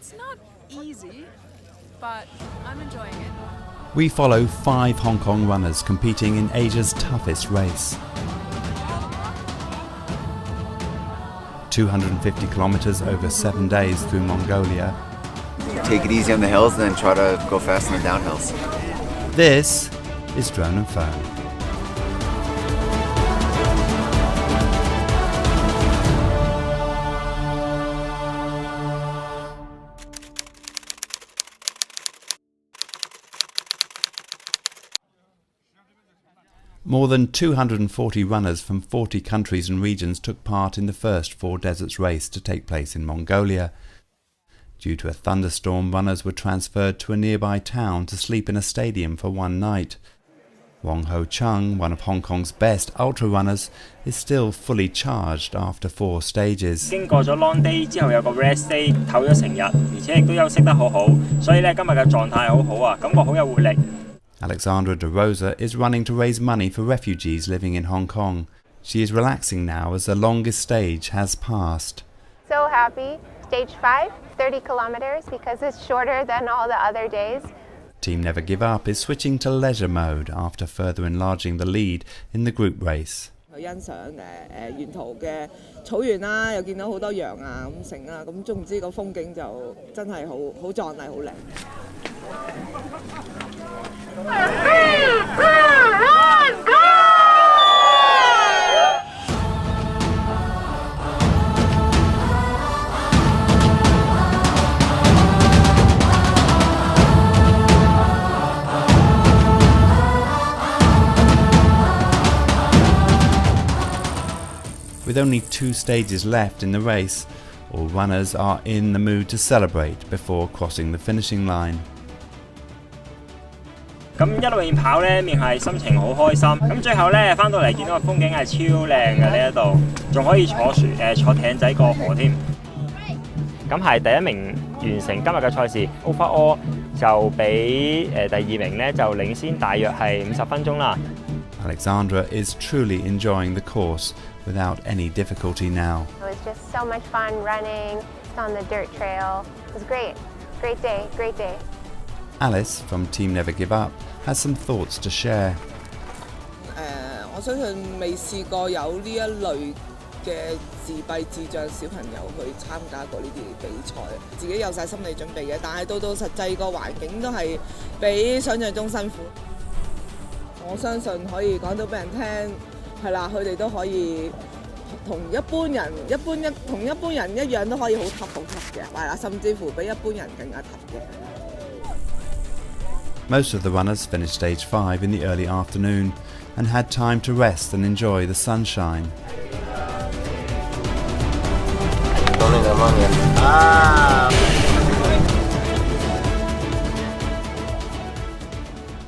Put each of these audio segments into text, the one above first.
It's not easy, but I'm enjoying it. We follow 5 Hong Kong runners competing in Asia's toughest race. 250 kilometers over 7 days through Mongolia. Take it easy on the hills and then try to go fast on the downhills. This is Drone and Phone. More than 240 runners from 40 countries and regions took part in the first 4 deserts race to take place in Mongolia. Due to a thunderstorm, runners were transferred to a nearby town to sleep in a stadium for 1 night. Wong Ho Chung, one of Hong Kong's best ultra runners, is still fully charged after 4 stages. 經過咗 long day 之後有個 rest day 唞咗成日，而且亦都休息得好好，所以咧今日嘅狀態好好啊，感覺好有活力。 Alexandra De Rosa is running to raise money for refugees living in Hong Kong. She is relaxing now as the longest stage has passed. So happy. Stage 5, 30 kilometers because it's shorter than all the other days. Team Never Give Up is switching to leisure mode after further enlarging the lead in the group race. 去欣賞沿途嘅草原啦，又見到好多羊啊咁成啦，咁總之個風景就真係好壯麗，好靚。 With only 2 stages left in the race, all runners are in the mood to celebrate before crossing the finishing line. 咁一路面跑咧，面係心情好開心。咁最後咧翻到嚟見到個風景係超靚嘅呢一度，仲可以坐艇仔過河添。咁係第1名完成今日嘅賽事 ，overall 就比第2名咧就領先大約係50分鐘啦。 Alexandra is truly enjoying the course without any difficulty now. It was just so much fun running on the dirt trail. It was great. Great day, great day. Alice from Team Never Give Up has some thoughts to share. 我相信未試過有呢一類嘅自閉智障小朋友去參加過呢啲比賽，自己有晒心理準備嘅，但係到實際個環境都係比想像中辛苦。我相信可以講到俾人聽，係啦，佢哋都可以同一般人一樣都可以好 tough 嘅，係啦，甚至乎比一般人更加 tough 嘅。 Most of the runners finished stage 5 in the early afternoon and had time to rest and enjoy the sunshine.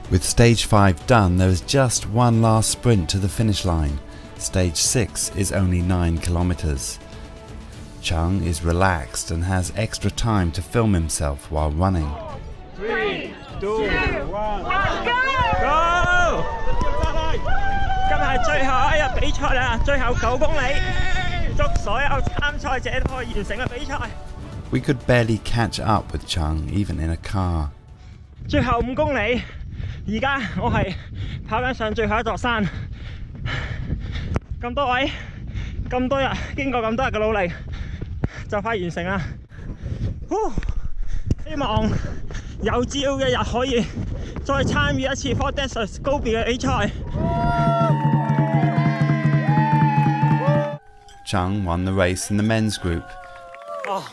With stage 5 done, there is just one last sprint to the finish line. Stage 6 is only 9 kilometers. Chung is relaxed and has extra time to film himself while running. 3, 2, 1, go！ 今日係最後一日比賽啦，最後9公里，祝所有參賽者都可以完成嘅比賽。 We could barely catch up with Chung even in a car. 最後5公里，而家我係跑緊上最後一座山。咁多位，咁多日，經過咁多日嘅努力，就快完成啦。希望有朝嘅日可以再參與一次 4 Deserts Gobi 嘅比賽。 Chung won the race in the men's group. Oh,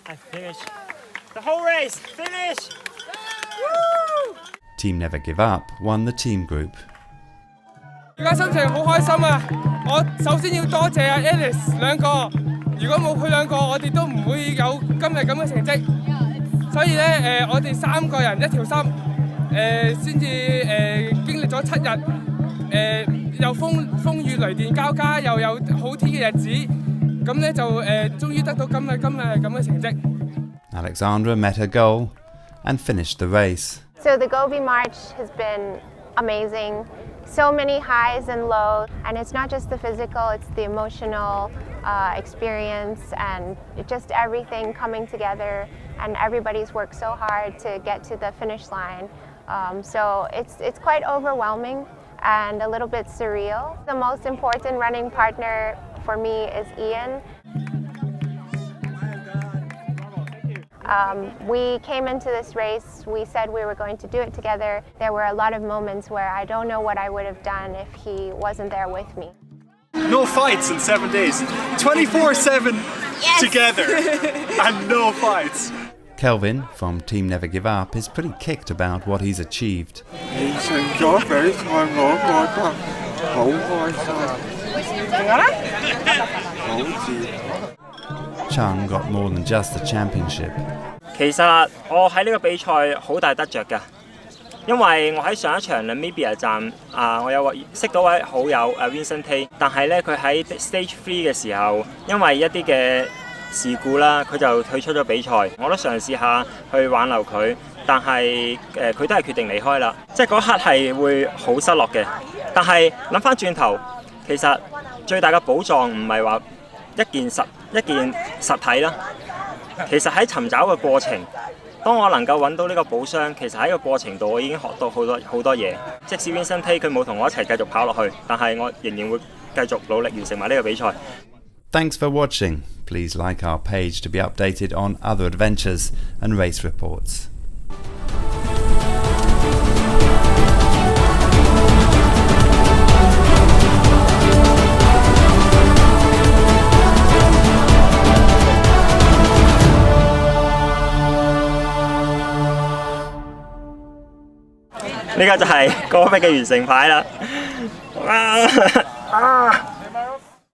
I finished the whole race. Finish! Team Never Give Up won the team group. 而家心情好開心啊！我首先要多謝阿 Alice 兩個，如果冇佢兩個，我哋都唔會有今日咁嘅成績。所以咧，我哋3個人一條心，先至經歷咗7日，又風雨雷電交加，又有好天嘅日子，咁咧就終於得到今日咁嘅成績。Alexandra met her goal and finished the race. So the Gobi March has been amazing. So many highs and lows, and it's not just the physical, it's the emotional experience and just everything coming together and everybody's worked so hard to get to the finish line. So it's quite overwhelming and a little bit surreal. The most important running partner for me is Ian. We came into this race, we said we were going to do it together. There were a lot of moments where I don't know what I would have done if he wasn't there with me. No fights in 7 days. 24/7 together and no fights. Kelvin from Team Never Give Up is pretty kicked about what he's achieved. Chung got more than just the championship. 其實我喺呢個比賽好大得着㗎，因為我喺上一場 Namibia 站我有識到位好友Vincent Tay， 但係咧佢喺 Stage 3嘅時候，因為一啲嘅事故啦，佢就退出咗比賽。我都嘗試下去挽留佢，但係佢都係決定離開啦。即係嗰刻係會好失落嘅。但係諗翻轉頭，其實最大嘅寶藏唔係話一件實體啦。其實喺尋找嘅過程，當我能夠揾到呢個寶箱，其實喺個過程度我已經學到好多嘢。即使 Vincent Tay 佢冇同我一齊繼續跑落去，但係我仍然會繼續努力完成埋呢個比賽。Thanks for watching. Please like our page to be updated on other adventures and race reports. Gobi 嘅完成牌啦！